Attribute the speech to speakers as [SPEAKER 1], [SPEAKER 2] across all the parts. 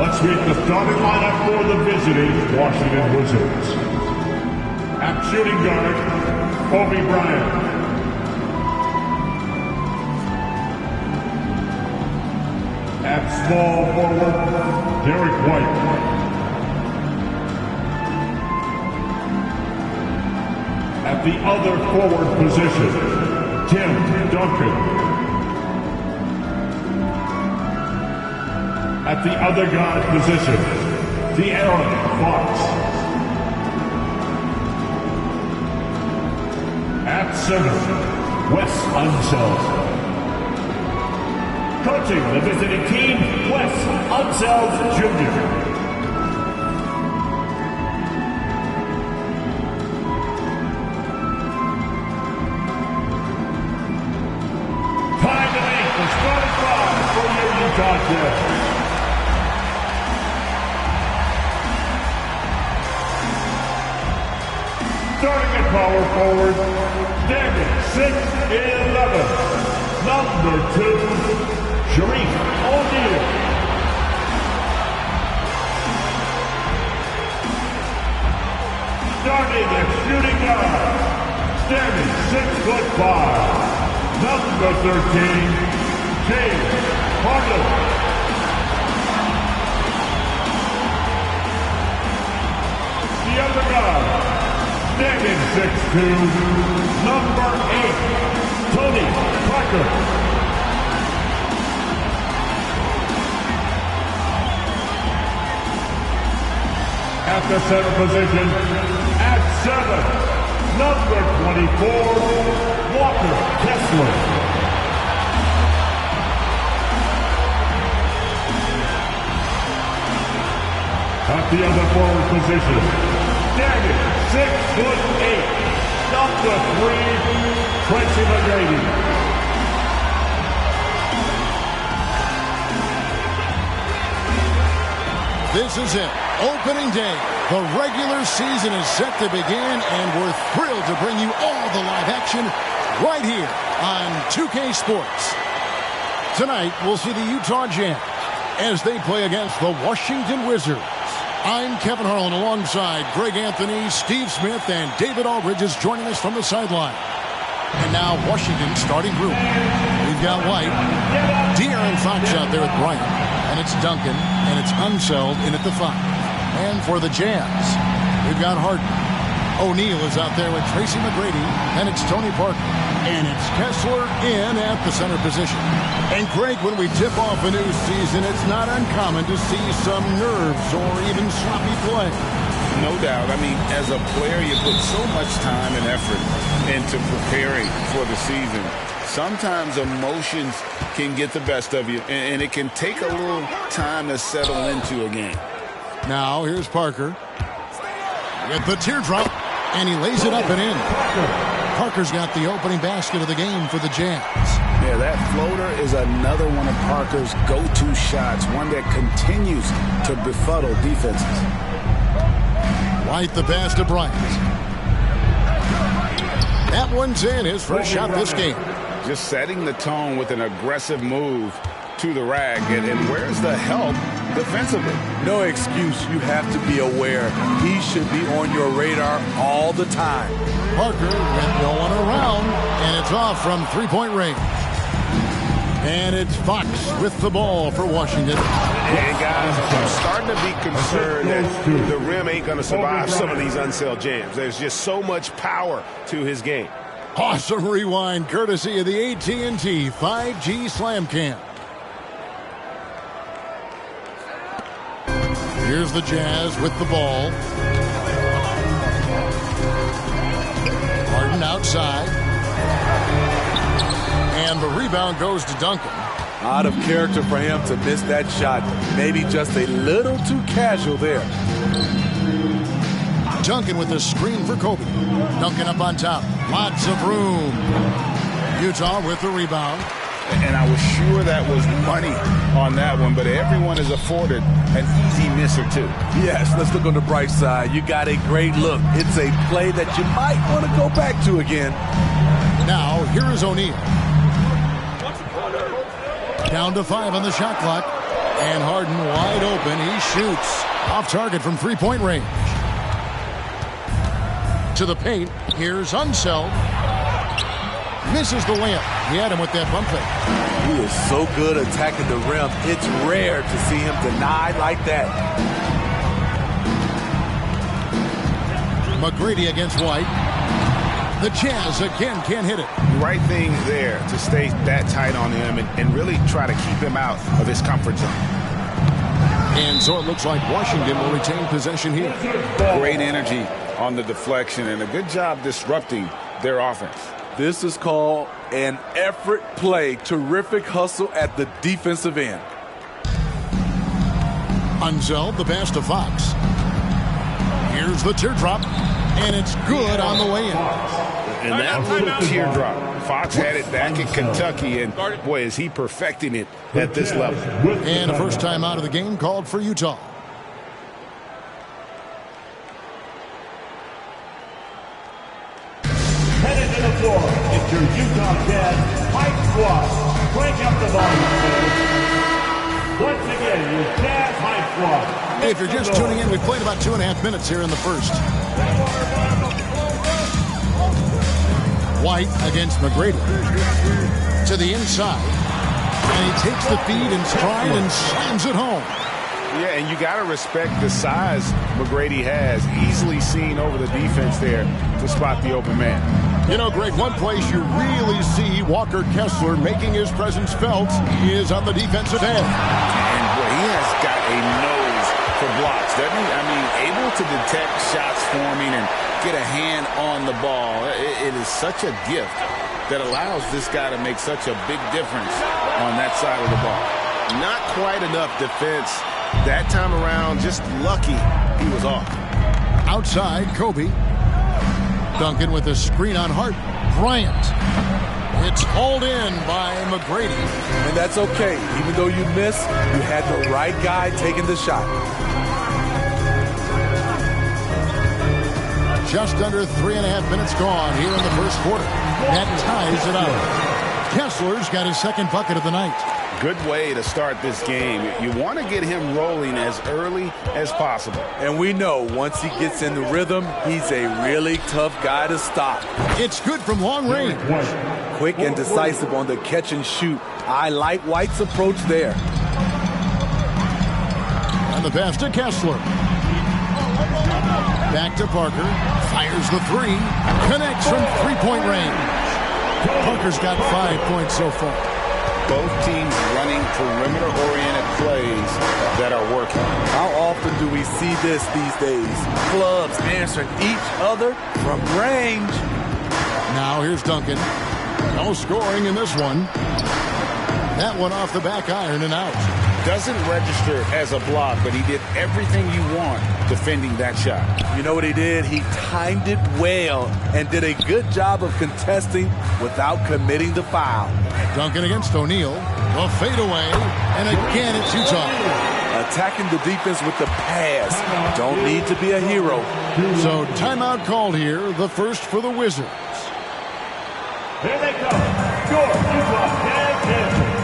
[SPEAKER 1] Let's meet the starting lineup for the visiting Washington Wizards. At shooting guard, Kobe Bryant. At small forward, Derek White. At the other forward position, Tim Duncan. At the other guard position, De'Aaron Fox. At center, Wes Unseld. Coaching the visiting team, Wes Unseld Jr. Time to make the starting five for your Utah Jazz. Starting at power forward, standing 6'11", number 2, Shareef O'Neal. Starting at shooting guard, standing 6'5", number 13, James Harden. The other guard, standing 6'2", number 8, Tony Parker. At the center position, at 7, number 24, Walker Kessler. At the other forward position, standing 6'8", number 3, Tracy McGrady.
[SPEAKER 2] This is it. Opening day. The regular season is set to begin, and we're thrilled to bring you all the live action right here on 2K Sports. Tonight, we'll see the Utah Jazz as they play against the Washington Wizards. I'm Kevin Harlan alongside Greg Anthony, Steve Smith, and David Aldridge is joining us from the sideline. And now Washington starting group. We've got White, De'Aaron Fox out there with Bryant, and it's Duncan, and it's Unseld in at the 5. And for the Jazz, we've got Harden. O'Neal is out there with Tracy McGrady, and it's Tony Parker. And it's Kessler in at the center position. And Greg, when we tip off a new season, it's not uncommon to see some nerves or even sloppy play.
[SPEAKER 3] No doubt. I mean, as a player, you put so much time and effort into preparing for the season. Sometimes emotions can get the best of you, and it can take a little time to settle into a game.
[SPEAKER 2] Now, here's Parker with the teardrop, and he lays it up and in. Parker's got the opening basket of the game for the Jazz.
[SPEAKER 3] Yeah, that floater is another one of Parker's go-to shots, one that continues to befuddle defenses.
[SPEAKER 2] White the pass to Bryant. That one's in, his first shot this game.
[SPEAKER 3] Just setting the tone with an aggressive move to the rack. And where's the help defensively?
[SPEAKER 4] No excuse. You have to be aware. He should be on your radar all the time.
[SPEAKER 2] Parker with no one around, and it's off from three-point range. And it's Fox with the ball for Washington.
[SPEAKER 5] And guys, I'm starting to be concerned that the rim ain't going to survive some of these Unseld jams. There's just so much power to his game.
[SPEAKER 2] Awesome rewind courtesy of the AT&T 5G Slam Cam. Here's the Jazz with the ball. Harden outside. And the rebound goes to Duncan.
[SPEAKER 4] Out of character for him to miss that shot. Maybe just a little too casual there.
[SPEAKER 2] Duncan with the screen for Kobe. Duncan up on top. Lots of room. Utah with the rebound.
[SPEAKER 3] And I was sure that was money on that one, but everyone is afforded an easy miss or two.
[SPEAKER 4] Yes, let's look on the bright side. You got a great look. It's a play that you might want to go back to again.
[SPEAKER 2] Now, here is O'Neal. Down to 5 on the shot clock. And Harden wide open. He shoots. Off target from three-point range. To the paint. Here's Unseld. Misses the layup. He had him with that bump fake.
[SPEAKER 4] He is so good attacking the rim. It's rare to see him denied like that.
[SPEAKER 2] McGrady against White. The Jazz again can't hit it.
[SPEAKER 5] Right thing there to stay that tight on him and really try to keep him out of his comfort zone.
[SPEAKER 2] And so it looks like Washington will retain possession here.
[SPEAKER 3] Great energy on the deflection and a good job disrupting their offense.
[SPEAKER 4] This is called an effort play. Terrific hustle at the defensive end.
[SPEAKER 2] Unseld, the pass to Fox. Here's the teardrop, and it's good on the way in.
[SPEAKER 5] And that little teardrop, Fox had it back in Kentucky, and boy, is he perfecting it at this level.
[SPEAKER 2] And a first time out of the game called for Utah.
[SPEAKER 1] Headed to the floor, it's your Utah Jazz Hype Squad. Crank up the volume, folks. Once again, your Jazz Hype Squad.
[SPEAKER 2] If you're just tuning in, we've played about 2.5 minutes here in the first. White against McGrady. To the inside. And he takes the feed in stride and slams it home.
[SPEAKER 5] Yeah, and you got to respect the size McGrady has. Easily seen over the defense there to spot the open man.
[SPEAKER 2] You know, Greg, one place you really see Walker Kessler making his presence felt is on the defensive end.
[SPEAKER 3] And boy, he has got a nose for blocks, doesn't he? I mean, able to detect shots forming and get a hand on the ball. It is such a gift that allows this guy to make such a big difference on that side of the ball.
[SPEAKER 5] Not quite enough defense that time around. Just lucky he was off.
[SPEAKER 2] Outside, Kobe. Duncan with a screen on Hart. Bryant. It's hauled in by McGrady.
[SPEAKER 4] And that's okay. Even though you miss, you had the right guy taking the shot.
[SPEAKER 2] Just under 3.5 minutes gone here in the first quarter. That ties it up. Kessler's got his second bucket of the night.
[SPEAKER 3] Good way to start this game. You want to get him rolling as early as possible.
[SPEAKER 4] And we know once he gets in the rhythm, he's a really tough guy to stop.
[SPEAKER 2] It's good from long range.
[SPEAKER 4] Quick and decisive on the catch and shoot. I like White's approach there.
[SPEAKER 2] And the pass to Kessler. Back to Parker. Fires the three. Connects from three-point range. Parker's got 5 points so far.
[SPEAKER 3] Both teams running perimeter-oriented plays that are working.
[SPEAKER 4] How often do we see this these days? Clubs answering each other from range.
[SPEAKER 2] Now here's Duncan. No scoring in this one. That one off the back iron and out.
[SPEAKER 3] Doesn't register as a block, but he did everything you want defending that shot.
[SPEAKER 4] You know what he did? He timed it well and did a good job of contesting without committing the foul.
[SPEAKER 2] Duncan against O'Neal. The fadeaway. And again it's Utah.
[SPEAKER 4] Attacking the defense with the pass. Don't need to be a hero.
[SPEAKER 2] So timeout called here. The first for the Wizards.
[SPEAKER 1] Here they come. Your Utah Jazz champions.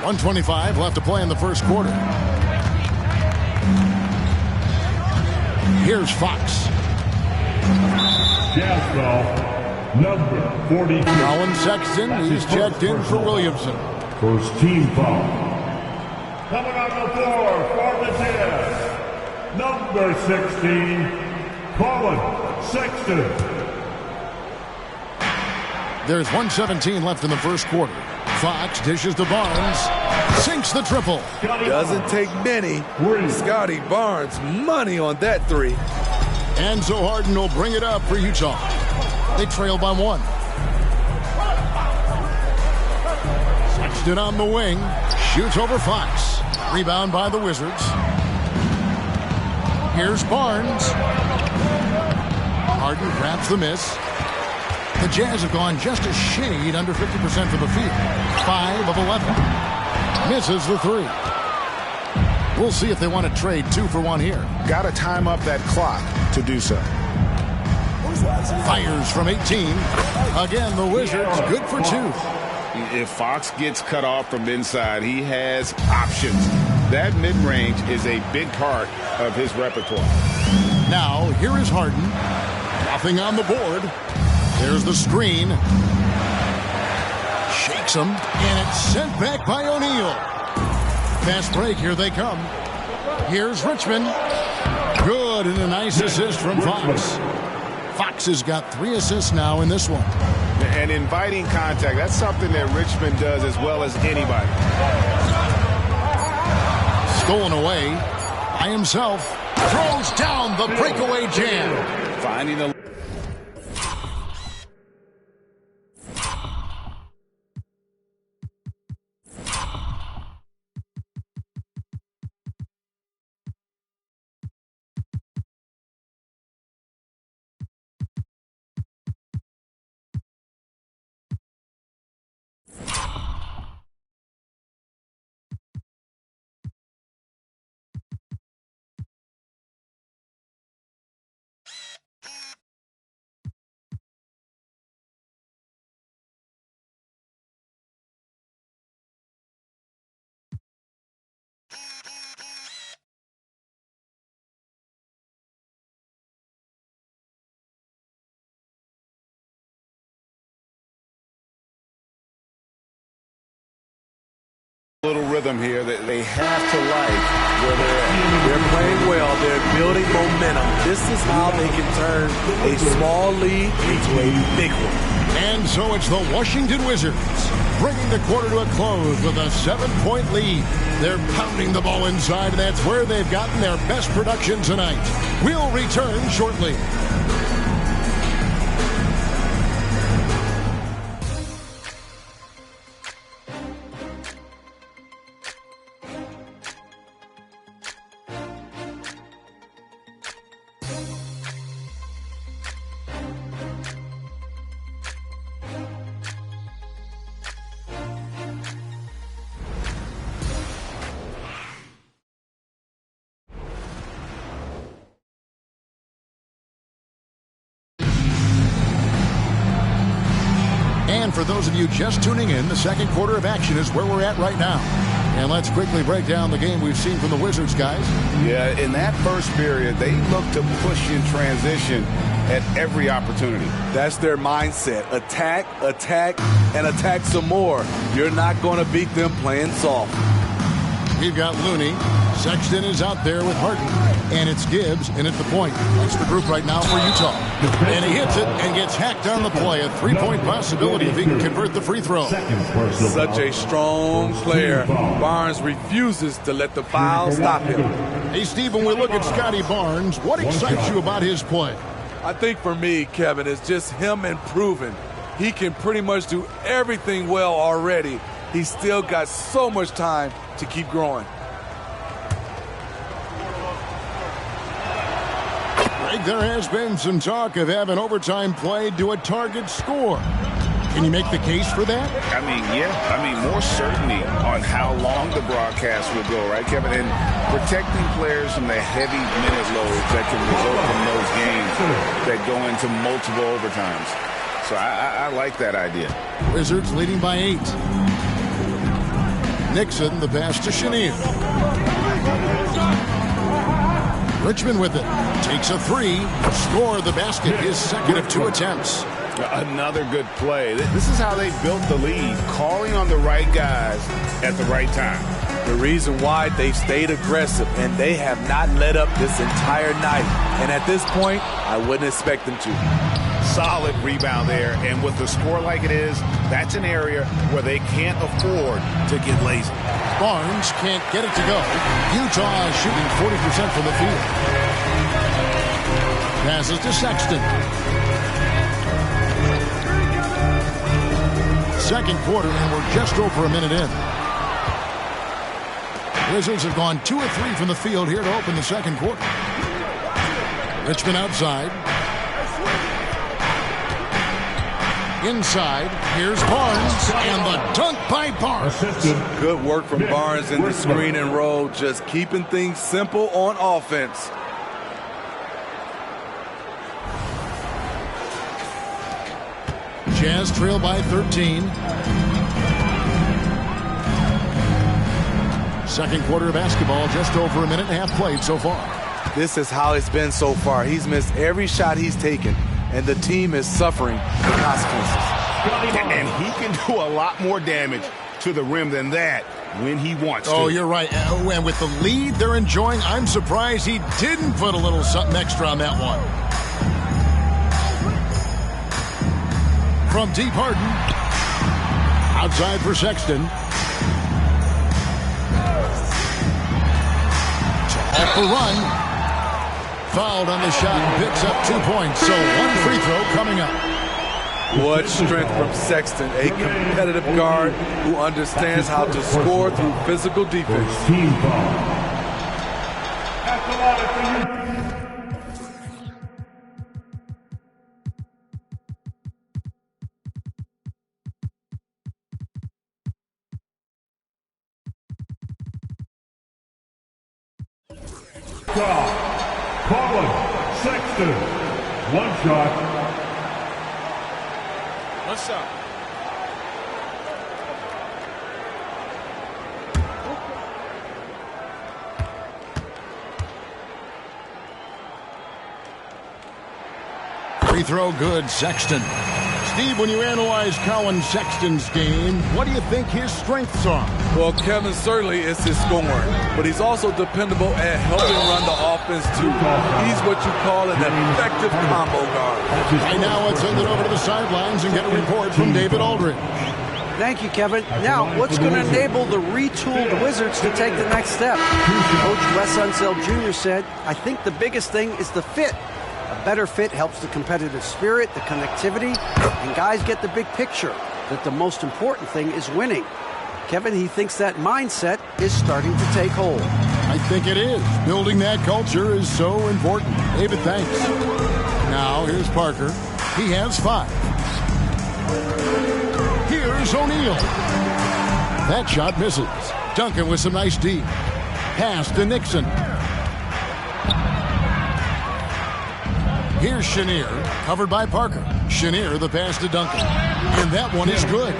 [SPEAKER 2] .125 left to play in the first quarter. Here's Fox.
[SPEAKER 1] Jazz ball, number 42.
[SPEAKER 2] Colin Sexton, he's checked in for Williamson.
[SPEAKER 1] First team foul. Coming on the floor for the Jazz, number 16, Colin Sexton.
[SPEAKER 2] There's 1:17 left in the first quarter. Fox dishes to Barnes. Sinks the triple.
[SPEAKER 4] Doesn't take many. Scotty Barnes, money on that three.
[SPEAKER 2] And so Harden will bring it up for Utah. They trail by one. Sexton on the wing. Shoots over Fox. Rebound by the Wizards. Here's Barnes. Harden grabs the miss. The Jazz have gone just a shade under 50% from the field. 5 of 11. Misses the 3. We'll see if they want to trade 2 for 1 here.
[SPEAKER 3] Got to time up that clock to do so.
[SPEAKER 2] Fires from 18. Again, the Wizards good for 2.
[SPEAKER 3] If Fox gets cut off from inside, he has options. That mid-range is a big part of his repertoire.
[SPEAKER 2] Now, here is Harden. Nothing on the board. There's the screen. Shakes him, and it's sent back by O'Neal. Fast break, here they come. Here's Richmond. Good, and a nice assist from Fox. Fox has got 3 assists now in this one.
[SPEAKER 5] And inviting contact, that's something that Richmond does as well as anybody.
[SPEAKER 2] Stolen away by himself. Throws down the breakaway jam.
[SPEAKER 3] Finding a little rhythm here that they have to like where they're at.
[SPEAKER 4] They're playing well. They're building momentum. This is how they can turn a small lead into a big one.
[SPEAKER 2] And so it's the Washington Wizards bringing the quarter to a close with a 7-point lead. They're pounding the ball inside, and that's where they've gotten their best production tonight. We'll return shortly. And for those of you just tuning in, the second quarter of action is where we're at right now. And let's quickly break down the game we've seen from the Wizards, guys.
[SPEAKER 3] Yeah, in that first period, they looked to push in transition at every opportunity.
[SPEAKER 4] That's their mindset. Attack, attack, and attack some more. You're not going to beat them playing soft.
[SPEAKER 2] We've got Looney. Sexton is out there with Harden. And it's Gibbs in at the point. That's the group right now for Utah. And he hits it and gets hacked on the play. A 3-point possibility if he can convert the free throw.
[SPEAKER 4] Such a strong player. Barnes refuses to let the foul stop him.
[SPEAKER 2] Hey, Steve, when we look at Scotty Barnes, what excites you about his play?
[SPEAKER 4] I think for me, Kevin, it's just him improving. He can pretty much do everything well already. He's still got so much time to keep growing.
[SPEAKER 2] Greg, there has been some talk of having overtime played to a target score. Can you make the case for that?
[SPEAKER 3] I mean, yeah. I mean, more certainty on how long the broadcast will go, right, Kevin? And protecting players from the heavy minute loads that can result from those games that go into multiple overtimes. So I like that idea.
[SPEAKER 2] Wizards leading by 8. Nixon, the pass to Chenier. Richmond with it. Takes a 3. Score the basket. His second of 2 attempts.
[SPEAKER 3] Another good play. This is how they built the lead, calling on the right guys at the right time.
[SPEAKER 4] The reason why they've stayed aggressive, and they have not let up this entire night. And at this point, I wouldn't expect them to.
[SPEAKER 3] Solid rebound there, and with the score like it is, that's an area where they can't afford to get lazy.
[SPEAKER 2] Barnes can't get it to go. Utah is shooting 40% from the field. Passes to Sexton. Second quarter, and we're just over a minute in. Wizards have gone 2 of 3 from the field here to open the second quarter. Richmond outside. Inside, here's Barnes, and the dunk by Barnes.
[SPEAKER 4] Good work from Barnes in the screen and roll, just keeping things simple on offense.
[SPEAKER 2] Jazz trail by 13. Second quarter of basketball, just over a minute and a half played so far.
[SPEAKER 4] This is how it's been so far. He's missed every shot he's taken, and the team is suffering the consequences.
[SPEAKER 5] And he can do a lot more damage to the rim than that when he wants to.
[SPEAKER 2] Oh, you're right. And with the lead they're enjoying, I'm surprised he didn't put a little something extra on that one. From deep, Harden. Outside for Sexton. Off the run. Fouled on the shot and picks up 2 points. So one free throw coming up.
[SPEAKER 4] What strength from Sexton, a competitive guard who understands how to score through physical defense.
[SPEAKER 1] Team foul. That's a lot for you. Colin Sexton, one shot.
[SPEAKER 5] What's up?
[SPEAKER 2] Free throw good, Sexton. Steve, when you analyze Colin Sexton's game, what do you think his strengths are?
[SPEAKER 4] Well, Kevin, certainly is his scoring, but he's also dependable at helping run the offense too. He's what you call an effective combo guard.
[SPEAKER 2] And now let's send it over to the sidelines and get a report from David Aldridge.
[SPEAKER 6] Thank you, Kevin. Now, what's going to enable the retooled Wizards to take the next step? Coach Wes Unseld Jr. said, I think the biggest thing is the fit. A better fit helps the competitive spirit, the connectivity, and guys get the big picture that the most important thing is winning. Kevin, he thinks that mindset is starting to take hold.
[SPEAKER 2] I think it is. Building that culture is so important. David, thanks. Now, here's Parker. He has 5. Here's O'Neal. That shot misses. Duncan with some nice D. Pass to Nixon. Here's Chenier, covered by Parker. Chenier, the pass to Duncan. And that one is good.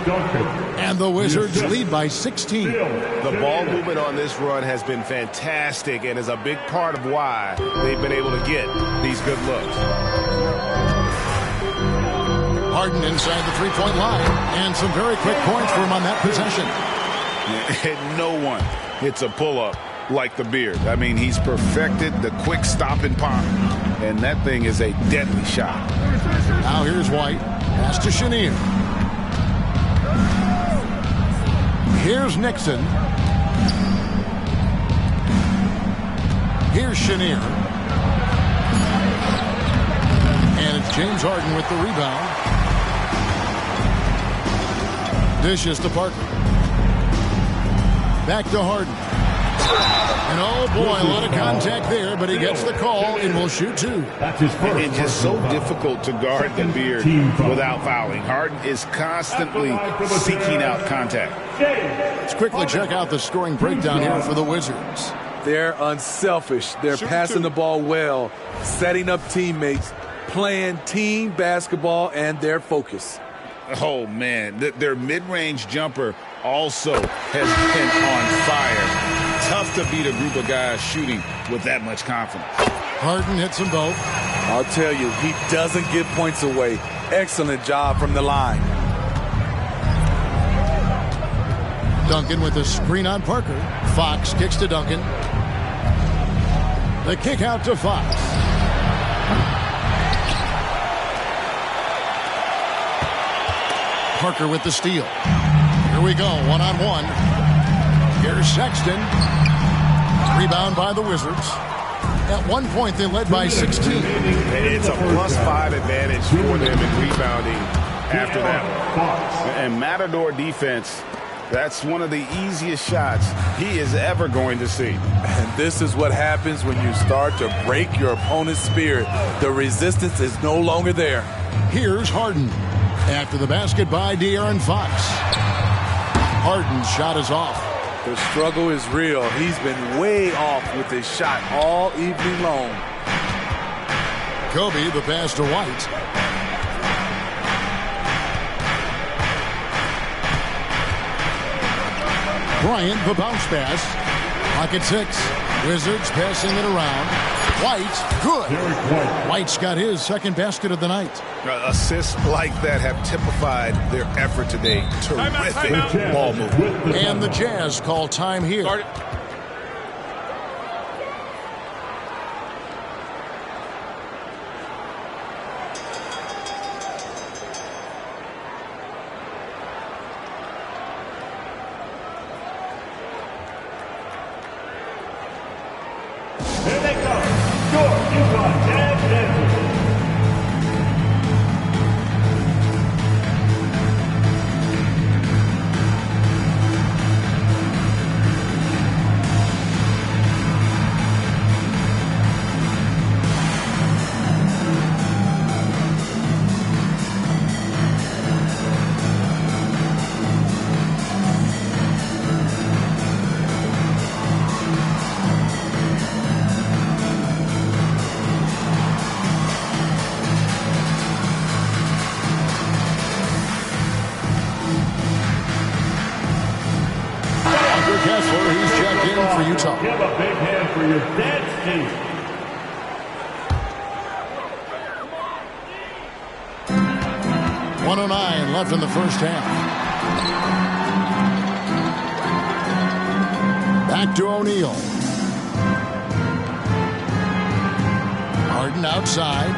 [SPEAKER 2] And the Wizards lead by 16.
[SPEAKER 5] The ball movement on this run has been fantastic and is a big part of why they've been able to get these good looks.
[SPEAKER 2] Harden inside the three-point line. And some very quick points for him on that possession.
[SPEAKER 3] And no one hits a pull-up like the Beard. I mean, he's perfected the quick stop and pop. And that thing is a deadly shot.
[SPEAKER 2] Now here's White. Pass to Chenier. Here's Nixon. Here's Chenier. And it's James Harden with the rebound. Dishes to Parker. Back to Harden. And oh boy, a lot of contact there, but he gets the call and will shoot 2.
[SPEAKER 1] That's his first.
[SPEAKER 3] It's just so difficult to guard the Beard without fouling. Harden is constantly seeking out contact.
[SPEAKER 2] Let's quickly check out the scoring breakdown here for the Wizards.
[SPEAKER 4] They're unselfish. They're passing the ball well, setting up teammates, playing team basketball, and their focus.
[SPEAKER 3] Oh, man. Their mid-range jumper also has been on fire. Tough to beat a group of guys shooting with that much confidence.
[SPEAKER 2] Harden hits them both.
[SPEAKER 4] I'll tell you, he doesn't give points away. Excellent job from the line.
[SPEAKER 2] Duncan with a screen on Parker. Fox kicks to Duncan. The kick out to Fox. Parker with the steal. Here we go, one-on-one. Here's Sexton. Rebound by the Wizards. At one point, they led by 16.
[SPEAKER 5] It's a +5 advantage for them in rebounding after that. And Matador defense That's one of the easiest shots he is ever going to see.
[SPEAKER 4] And this is what happens when you start to break your opponent's spirit. The resistance is no longer there.
[SPEAKER 2] Here's Harden. After the basket by De'Aaron Fox. Harden's shot is off.
[SPEAKER 4] The struggle is real. He's been way off with his shot all evening long.
[SPEAKER 2] Kobe the pass to White. Bryant the bounce pass. Pocket 6. Wizards passing it around. White, good. White's got his second basket of the night.
[SPEAKER 5] Assists like that have typified their effort today. Terrific ball movement.
[SPEAKER 2] And the Jazz call time here.
[SPEAKER 1] Here they come, your Utah Jazz Dancers.
[SPEAKER 2] He's checked in for Utah.
[SPEAKER 1] Give a big hand for your dance team.
[SPEAKER 2] .109 left in the first half. Back to O'Neal. Harden outside.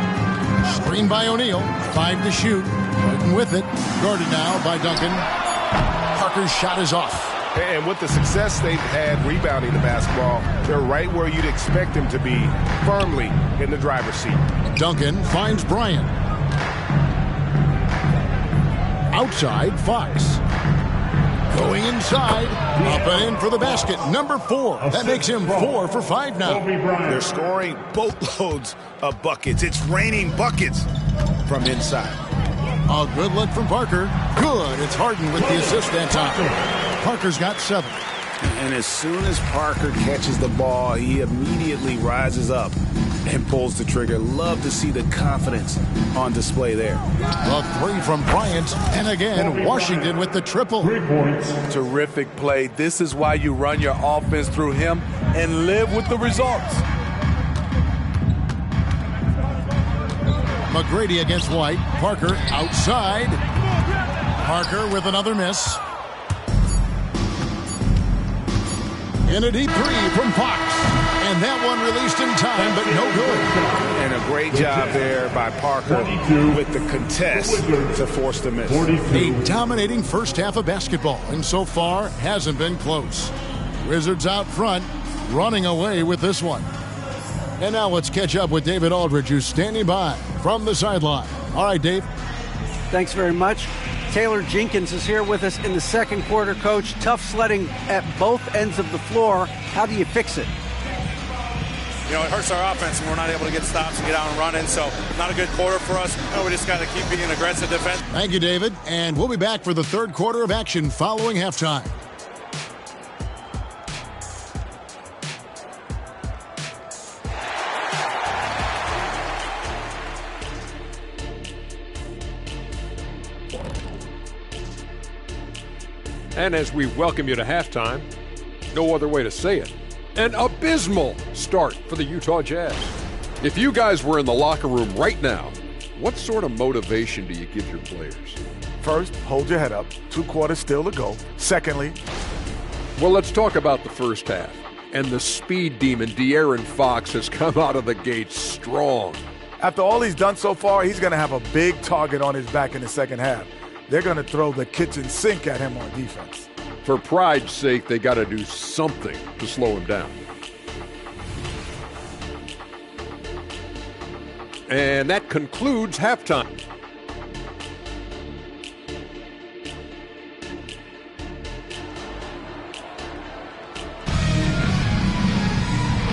[SPEAKER 2] Screen by O'Neal. 5 to shoot. Harden with it. Guarded now by Duncan. Parker's shot is off.
[SPEAKER 5] And with the success they've had rebounding the basketball, they're right where you'd expect them to be, firmly in the driver's seat.
[SPEAKER 2] Duncan finds Bryant. Outside, Fox. Going inside, up and in for the basket. Number 4. That makes him 4 for 5 now.
[SPEAKER 5] They're scoring boatloads of buckets. It's raining buckets from inside.
[SPEAKER 2] A good look from Parker. Good. It's Harden with the assist that time. Parker's got 7.
[SPEAKER 5] And as soon as Parker catches the ball, he immediately rises up and pulls the trigger. Love to see the confidence on display there.
[SPEAKER 2] The 3 from Bryant. And again, Washington with the triple.
[SPEAKER 1] 3 points.
[SPEAKER 4] Terrific play. This is why you run your offense through him and live with the results.
[SPEAKER 2] McGrady against White. Parker outside. Parker with another miss. In a deep 3 from Fox. And that one released in time, but no good.
[SPEAKER 5] And a great job there by Parker with the contest to force the miss.
[SPEAKER 2] A dominating first half of basketball, and so far hasn't been close. Wizards out front, running away with this one. And now let's catch up with David Aldridge, who's standing by from the sideline. All right, Dave.
[SPEAKER 6] Thanks very much. Taylor Jenkins is here with us in the second quarter, Coach. Tough sledding at both ends of the floor. How do you fix it?
[SPEAKER 7] You know, it hurts our offense when we're not able to get stops and get out and running. So not a good quarter for us. You know, we just got to keep being aggressive defense.
[SPEAKER 2] Thank you, David. And we'll be back for the third quarter of action following halftime.
[SPEAKER 8] And as we welcome you to halftime, no other way to say it, an abysmal start for the Utah Jazz. If you guys were in the locker room right now, what sort of motivation do you give your players?
[SPEAKER 9] First, hold your head up. 2 quarters still to go. Secondly,
[SPEAKER 8] well, let's talk about the first half. And the speed demon, De'Aaron Fox, has come out of the gate strong.
[SPEAKER 9] after all he's done so far, he's going to have a big target on his back in the second half. They're going to throw the kitchen sink at him on defense.
[SPEAKER 8] For pride's sake, they got to do something to slow him down. And that concludes halftime.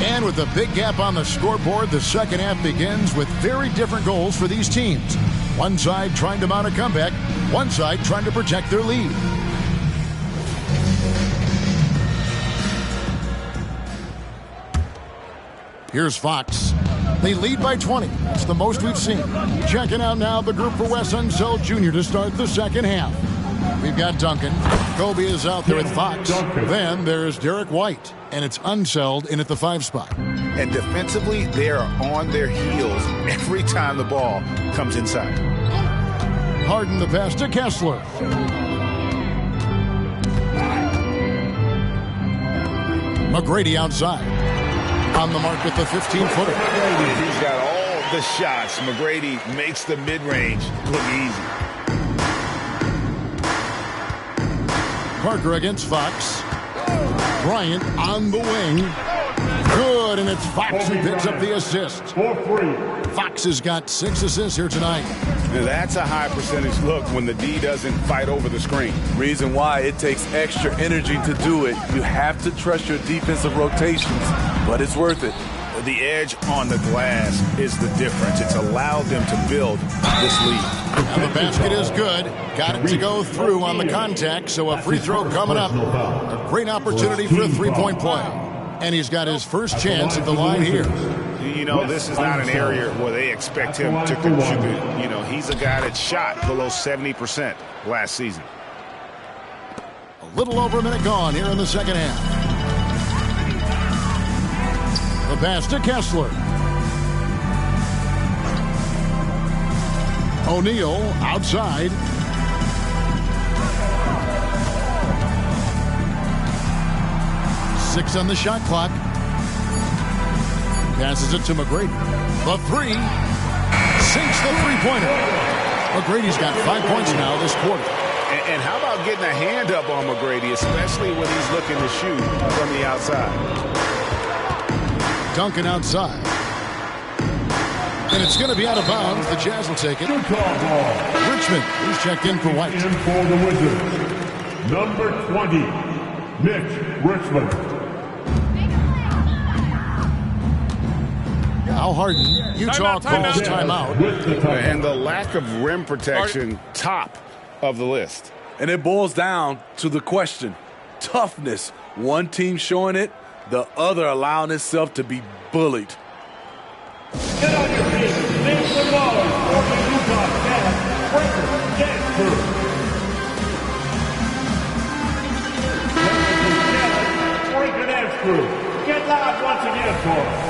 [SPEAKER 2] And with a big gap on the scoreboard, the second half begins with very different goals for these teams. One side trying to mount a comeback, one side trying to protect their lead. Here's Fox. They lead by 20. That's the most we've seen. Checking out now the group for Wes Unseld Jr. to start the second half. We've got Duncan. Kobe is out there with Fox. Then there's Derek White. And it's Unseld in at the 5 spot.
[SPEAKER 5] And defensively, they are on their heels every time the ball comes inside.
[SPEAKER 2] Harden the pass to Kessler. McGrady outside. On the mark with the 15-footer.
[SPEAKER 5] He's got all the shots. McGrady makes the mid-range look easy.
[SPEAKER 2] Parker against Fox. Bryant on the wing. Good, and it's Fox who picks up the assist. Fox has got 6 assists here tonight.
[SPEAKER 5] Now that's a high percentage look when the D doesn't fight over the screen.
[SPEAKER 4] Reason why it takes extra energy to do it. You have to trust your defensive rotations, but it's worth it.
[SPEAKER 5] The edge on the glass is the difference. It's allowed them to build this lead.
[SPEAKER 2] Now the basket is good. Got it to go through on the contact, so a free throw coming up. A great opportunity for a three-point play. And he's got his first chance at the line here.
[SPEAKER 5] You know, this is not an area where they expect him to contribute. You know, he's a guy that shot below 70% last season.
[SPEAKER 2] A little over a minute gone here in the second half. The pass to Kessler. O'Neal outside. Six on the shot clock. Passes it to McGrady. The three. Sinks the three-pointer. McGrady's got 5 points now this quarter.
[SPEAKER 5] And how about getting a hand up on McGrady, especially when he's looking to shoot from the outside?
[SPEAKER 2] Duncan outside. And it's going to be out of bounds. The Jazz will take it. Richmond is checked in for White.
[SPEAKER 1] In for the Wizards, number 20, Mitch Richmond.
[SPEAKER 2] Al Harden, Utah calls timeout.
[SPEAKER 5] And the lack of rim protection, top of the list.
[SPEAKER 4] And it boils down to the question, toughness. One team showing it, the other allowing itself to be bullied.
[SPEAKER 1] Get on your feet. Make some noise for the Utah Jazz. Breaker dance crew. Breaker dance crew. Get loud once again for us.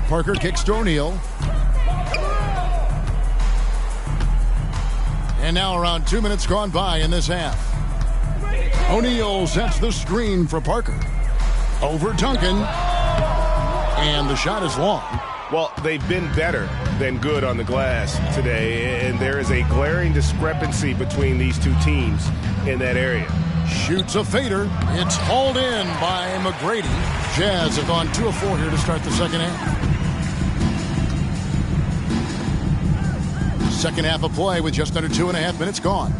[SPEAKER 2] Parker kicks to O'Neal. And now around 2 minutes gone by in this half. O'Neal sets the screen for Parker. Over Duncan. And the shot is long.
[SPEAKER 5] Well, they've been better than good on the glass today, and there is a glaring discrepancy between these two teams in that area.
[SPEAKER 2] Shoots a fader. It's hauled in by McGrady. Jazz have gone 2 of 4 here to start the second half. Second half of play with just under 2.5 minutes gone.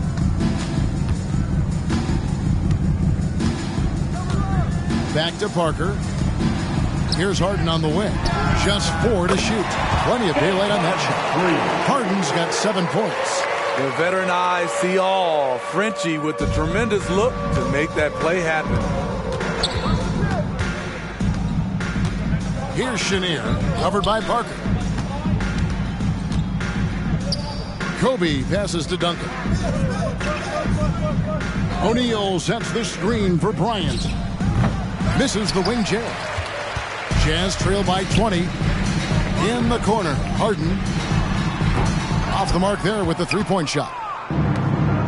[SPEAKER 2] Back to Parker. Here's Harden on the wing. Just 4 to shoot. Plenty of daylight on that shot. Harden's got 7 points.
[SPEAKER 4] The veteran eyes see all. Frenchie with the tremendous look to make that play happen.
[SPEAKER 2] Here's Chenier, covered by Parker. Kobe passes to Duncan. O'Neal sets the screen for Bryant. Misses the wing jab. Jazz trail by 20. In the corner, Harden. Off the mark there with the three-point shot.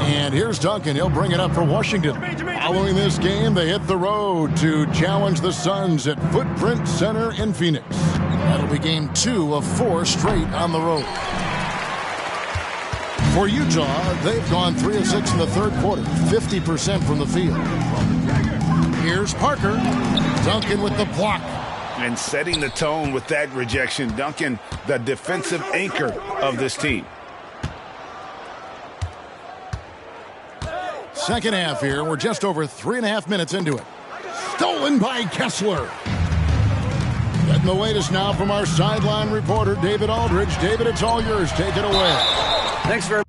[SPEAKER 2] And here's Duncan. He'll bring it up for Washington. Following this game, they hit the road to challenge the Suns at Footprint Center in Phoenix. That'll be game 2 of 4 straight on the road. For Utah, they've gone 3 of 6 in the third quarter, 50% from the field. Here's Parker. Duncan with the block.
[SPEAKER 5] And setting the tone with that rejection. Duncan, the defensive anchor of this team.
[SPEAKER 2] second half here. We're just over 3.5 minutes into it. Stolen by Kessler. Getting the latest now from our sideline reporter, David Aldridge. David, it's all yours. Take it away.
[SPEAKER 6] Thanks very much.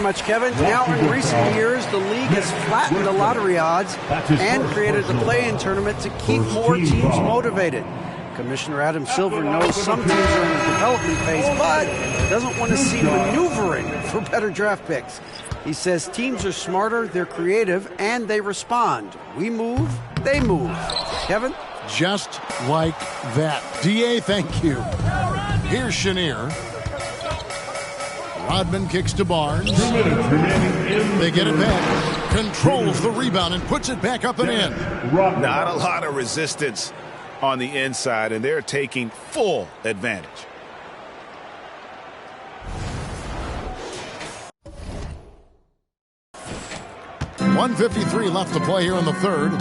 [SPEAKER 6] Much, Kevin. Now, in recent years, the league has flattened the lottery odds and created a play-in tournament to keep more teams motivated. Commissioner Adam Silver knows some teams are in the development phase, but doesn't want to see maneuvering for better draft picks. He says teams are smarter, they're creative, and they respond. We move, they move. Kevin?
[SPEAKER 2] Just like that. D.A., thank you. Here's Chenier. Rodman kicks to Barnes. They get it back. Controls the rebound and puts it back up and in.
[SPEAKER 5] Not a lot of resistance on the inside, and they're taking full advantage.
[SPEAKER 2] .153 left to play here in the third.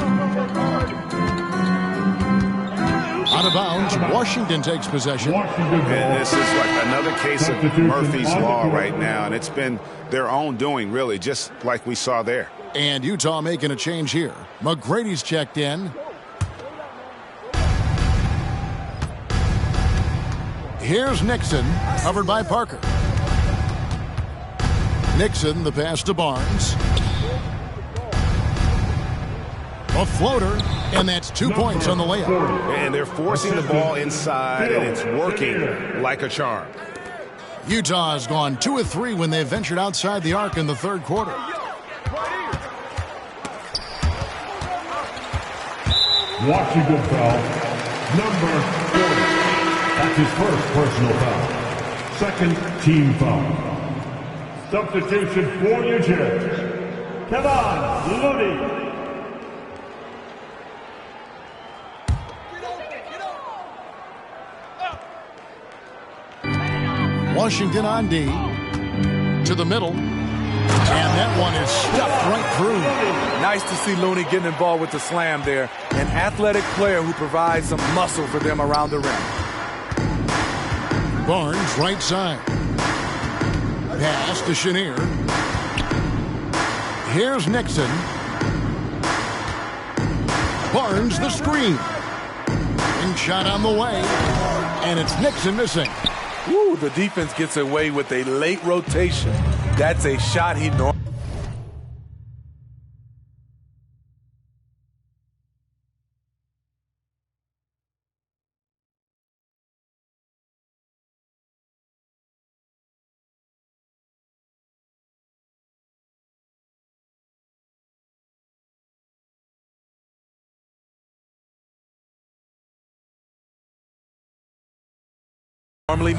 [SPEAKER 2] Out of bounds, Washington takes possession.
[SPEAKER 5] And this is like another case of Murphy's Law right now, and it's been their own doing, really, just like we saw there.
[SPEAKER 2] And Utah making a change here. McGrady's checked in. Here's Nixon, covered by Parker. Nixon, the pass to Barnes. A floater, and that's 2 points on the layup.
[SPEAKER 5] And they're forcing the ball inside, and it's working like a charm.
[SPEAKER 2] Utah has gone 2 of 3 when they ventured outside the arc in the third quarter.
[SPEAKER 1] Washington foul, number 40. That's his first personal foul. Second team foul. Substitution for your Jazz. Kevin Looney.
[SPEAKER 2] Washington on D. To the middle. And that one is stuffed right through.
[SPEAKER 4] Nice to see Looney getting involved with the slam there. An athletic player who provides some muscle for them around the rim.
[SPEAKER 2] Barnes, right side. Pass to Chenier. Here's Nixon. Barnes, the screen. And shot on the way. And it's Nixon missing.
[SPEAKER 4] Ooh, the defense gets away with a late rotation. That's a shot he normally.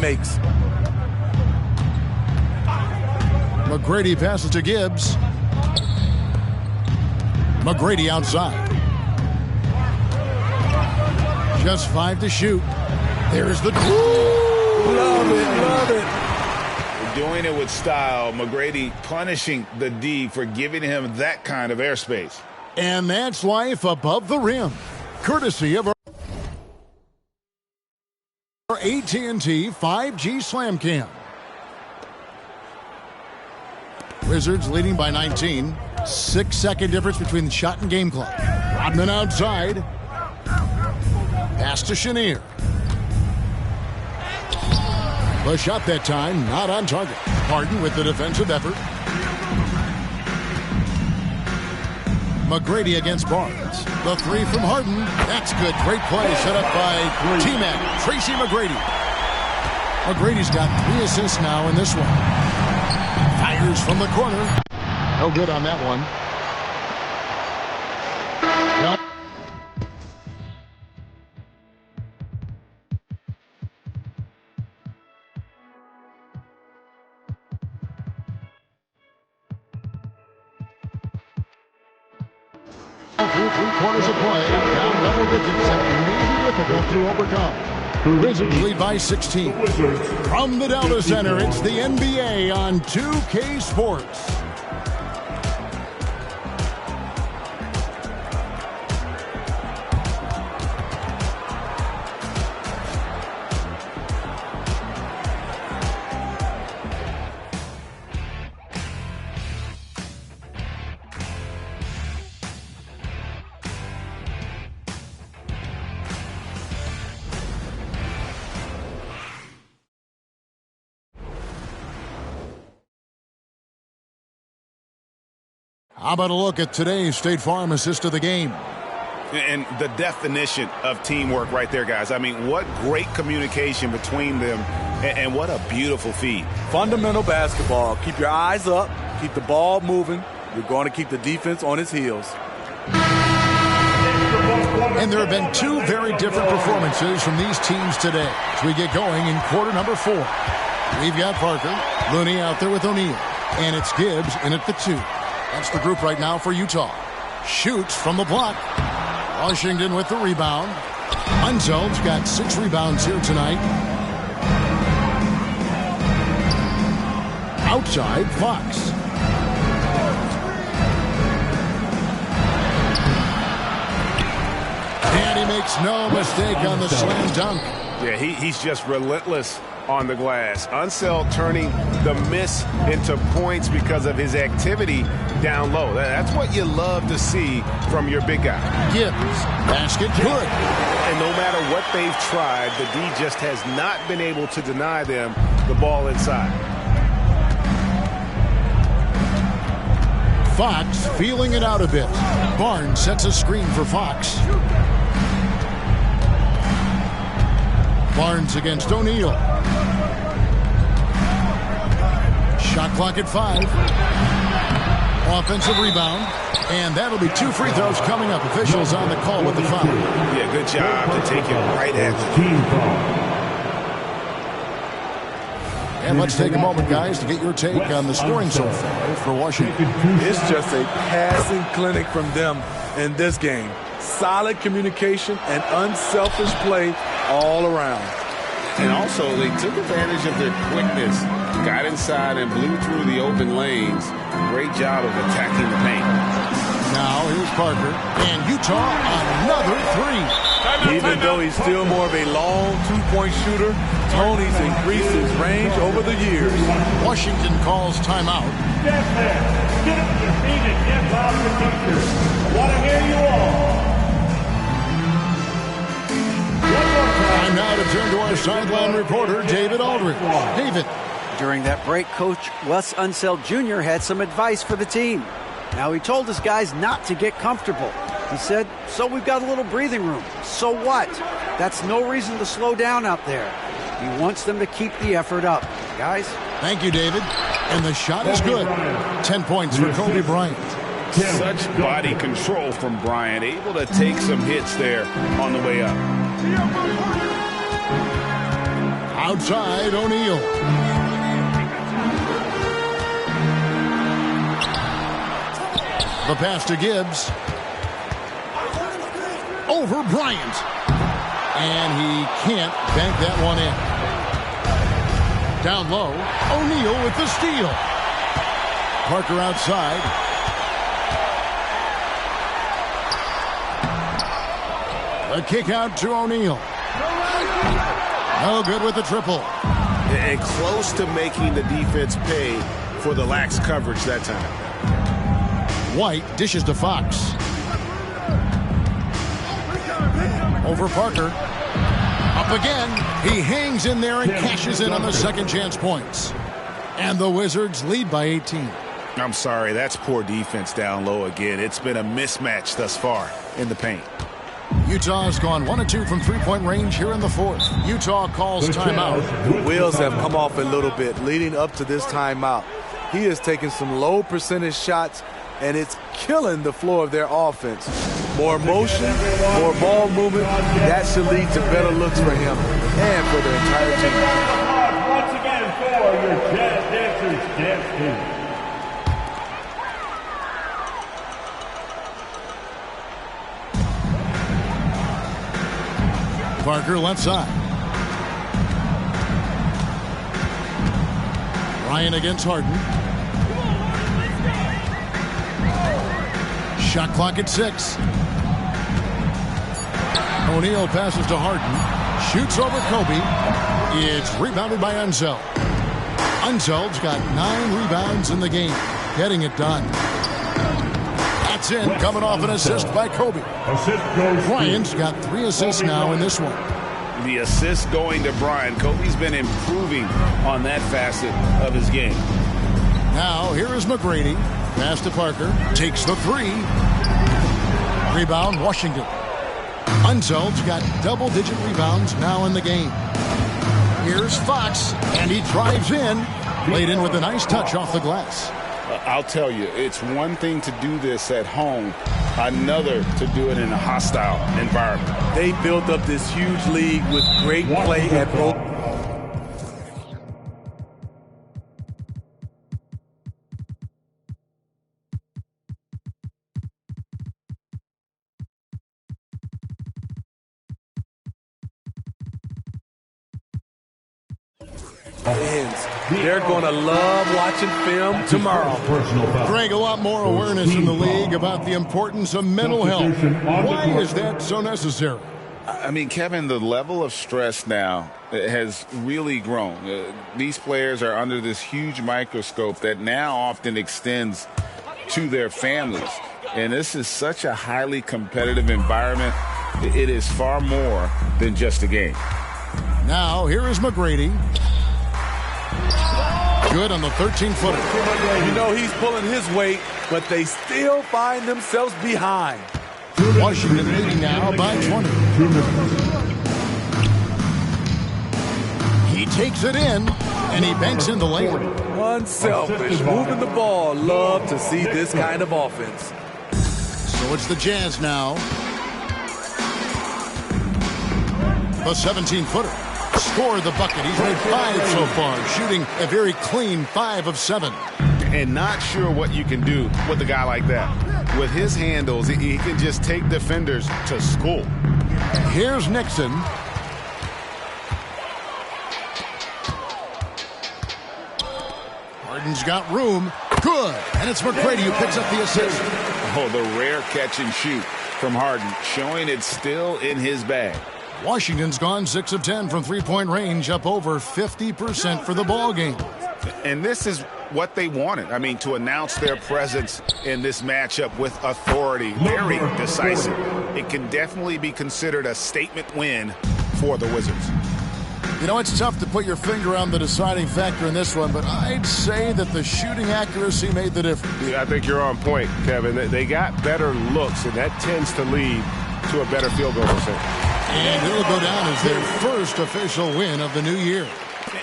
[SPEAKER 4] Makes.
[SPEAKER 2] McGrady passes to Gibbs. McGrady outside. Just 5 to shoot. There's the...
[SPEAKER 4] Love it, love it.
[SPEAKER 5] They're doing it with style. McGrady punishing the D for giving him that kind of airspace.
[SPEAKER 2] And that's life above the rim. Courtesy of our AT&T 5G Slam Cam. Wizards leading by 19. 6-second difference between the shot and game clock. Rodman outside. Pass to Chenier. The shot that time not on target. Harden with the defensive effort. McGrady against Barnes. The three from Harden. That's good. Great play set up by T-Mac. Tracy McGrady. McGrady's got 3 assists now in this one. Fires from the corner. No good on that one. No. Through 3/4 of play, down double digits, and may be difficult to overcome. The Wizards lead by 16. From the Delta Center, it's the NBA on 2K Sports. How about a look at today's State Farm assist of the game?
[SPEAKER 5] And the definition of teamwork right there, guys. I mean, what great communication between them, and what a beautiful feed.
[SPEAKER 4] Fundamental basketball. Keep your eyes up. Keep the ball moving. You're going to keep the defense on its heels.
[SPEAKER 2] And there have been two very different performances from these teams today as we get going in quarter number 4. We've got Parker, Looney out there with O'Neal, and it's Gibbs in at the 2. That's the group right now for Utah. Shoots from the block. Washington with the rebound. Unsel's got 6 rebounds here tonight. Outside, Fox. And he makes no mistake on the slam dunk.
[SPEAKER 5] Yeah, he's just relentless on the glass. Unseld turning the miss into points because of his activity down low. That's what you love to see from your big guy.
[SPEAKER 2] Gibbs, basket good.
[SPEAKER 5] And no matter what they've tried, the D just has not been able to deny them the ball inside.
[SPEAKER 2] Fox feeling it out a bit. Barnes sets a screen for Fox. Barnes against O'Neal. Shot clock at 5. Offensive rebound. And that'll be 2 free throws coming up. Officials on the call with the foul.
[SPEAKER 5] Yeah, good job to take it right at the
[SPEAKER 1] team foul.
[SPEAKER 2] And let's take a moment, guys, to get your take on the scoring so far for Washington.
[SPEAKER 4] It's just a passing clinic from them in this game. Solid communication and unselfish play all around.
[SPEAKER 3] And also, they took advantage of their quickness, got inside and blew through the open lanes. Great job of attacking the paint.
[SPEAKER 2] Now here's Parker, and Utah another 3.
[SPEAKER 4] Even though he's still more of a long two-point shooter, Tony's increased his range over the years.
[SPEAKER 2] Washington calls timeout.
[SPEAKER 1] Get there. Get up your feet and get loud for teachers. I want to hear you all.
[SPEAKER 2] Time now to turn to our sideline reporter, David Aldridge. David.
[SPEAKER 6] During that break, Coach Wes Unseld Jr. had some advice for the team. Now, he told his guys not to get comfortable. He said, so we've got a little breathing room. So what? That's no reason to slow down out there. He wants them to keep the effort up. Guys?
[SPEAKER 2] Thank you, David. And the shot is good. 10 points for Kobe Bryant.
[SPEAKER 3] Such body control from Bryant, able to take some hits there on the way up.
[SPEAKER 2] Outside, O'Neal. The pass to Gibbs. Over Bryant. And he can't bank that one in. Down low, O'Neal with the steal. Parker outside. A kick out to O'Neal. No good with the triple.
[SPEAKER 5] And close to making the defense pay for the lax coverage that time.
[SPEAKER 2] White dishes to Fox. Over Parker. Up again. He hangs in there and cashes in on the second chance points. And the Wizards lead by 18.
[SPEAKER 5] I'm sorry, that's poor defense down low again. It's been a mismatch thus far in the paint.
[SPEAKER 2] Utah's gone 1 of 2 from three-point range here in the fourth. Utah calls timeout.
[SPEAKER 4] The wheels have come off a little bit leading up to this timeout. He has taken some low percentage shots, and it's killing the flow of their offense. More motion, more ball movement, that should lead to better looks for him and for the entire team.
[SPEAKER 1] Once again for your Jazz Dancers dance team.
[SPEAKER 2] Parker left side. Ryan against Harden. Shot clock at 6. O'Neal passes to Harden. Shoots over Kobe. It's rebounded by Unseld. Unseld's got 9 rebounds in the game. Getting it done. That's in. Coming off an assist by Kobe. Bryant's got 3 assists now in this one.
[SPEAKER 3] The assist going to Bryant. Kobe's been improving on that facet of his game.
[SPEAKER 2] Now, here is McGrady. Pass to Parker. Takes the 3. Rebound, Washington. Unseld's got double-digit rebounds now in the game. Here's Fox, and he drives in. Laid in with a nice touch off the glass.
[SPEAKER 3] I'll tell you, it's one thing to do this at home, another to do it in a hostile environment.
[SPEAKER 4] They built up this huge lead with great play at both. They're going to love watching film tomorrow.
[SPEAKER 2] Greg, a lot more awareness in the league about the importance of mental health. Why is that so necessary?
[SPEAKER 3] I mean, Kevin, the level of stress now has really grown. These players are under this huge microscope that now often extends to their families. And this is such a highly competitive environment. It is far more than just a game.
[SPEAKER 2] Now, here is McGrady. Good on the 13-footer.
[SPEAKER 4] You know he's pulling his weight, but they still find themselves behind.
[SPEAKER 2] Washington leading now by 20. He takes it in, and he banks in the layup.
[SPEAKER 4] Unselfish, moving the ball. Love to see this kind of offense.
[SPEAKER 2] So it's the Jazz now. The 17-footer. Scored the bucket. He's made 5 so far, shooting a very clean 5 of 7.
[SPEAKER 3] And not sure what you can do with a guy like that. With his handles, he can just take defenders to school.
[SPEAKER 2] Here's Nixon. Harden's got room. Good. And it's McGrady who picks up the assist.
[SPEAKER 3] Oh, the rare catch and shoot from Harden, showing it's still in his bag.
[SPEAKER 2] Washington's gone 6 of 10 from three-point range, up over 50% for the ball game.
[SPEAKER 3] And this is what they wanted. I mean, to announce their presence in this matchup with authority, very decisive. It can definitely be considered a statement win for the Wizards.
[SPEAKER 2] You know, it's tough to put your finger on the deciding factor in this one, but I'd say that the shooting accuracy made the difference.
[SPEAKER 5] Yeah, I think you're on point, Kevin. They got better looks, and that tends to lead to a better field goal percentage.
[SPEAKER 2] And it'll go down as their first official win of the new year.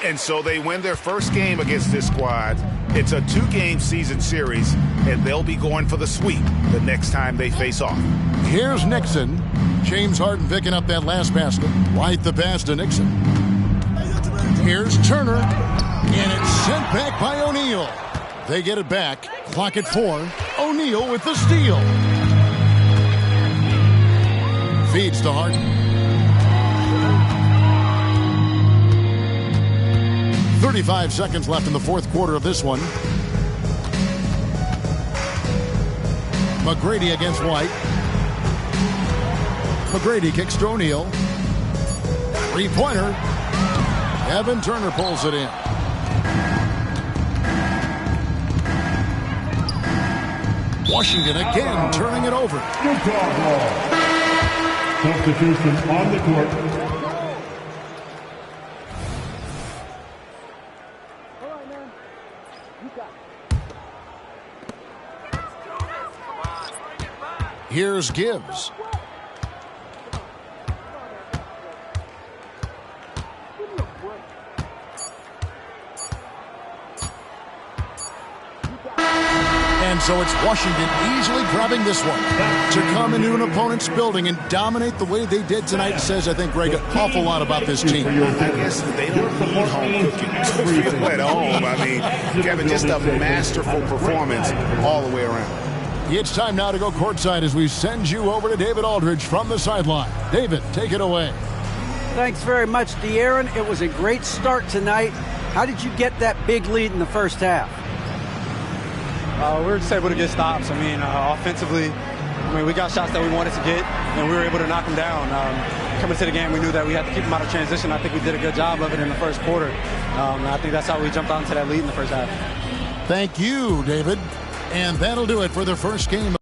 [SPEAKER 3] And so they win their first game against this squad. It's a 2-game season series, and they'll be going for the sweep the next time they face off.
[SPEAKER 2] Here's Nixon. James Harden picking up that last basket. Right the pass to Nixon. Here's Turner. And it's sent back by O'Neal. They get it back. Clock at 4. O'Neal with the steal. Feeds to Harden. 35 seconds left in the fourth quarter of this one. McGrady against White. McGrady kicks to O'Neal. Three-pointer. Evan Turner pulls it in. Washington again turning it over.
[SPEAKER 1] Substitution on the court.
[SPEAKER 2] Here's Gibbs. And so it's Washington easily grabbing this one. To come into an opponent's building and dominate the way they did tonight says, I think, Greg, an awful lot about this team.
[SPEAKER 3] I guess they don't need home cooking to feel at home. I mean, Kevin, just a masterful performance all the way around.
[SPEAKER 2] It's time now to go courtside as we send you over to David Aldridge from the sideline. David, take it away.
[SPEAKER 6] Thanks very much, De'Aaron. It was a great start tonight. How did you get that big lead in the first half?
[SPEAKER 10] We were just able to get stops. I mean, offensively, we got shots that we wanted to get, and we were able to knock them down. Coming to the game, we knew that we had to keep them out of transition. I think we did a good job of it in the first quarter. I think that's how we jumped onto that lead in the first half.
[SPEAKER 2] Thank you, David. And that'll do it for the first game.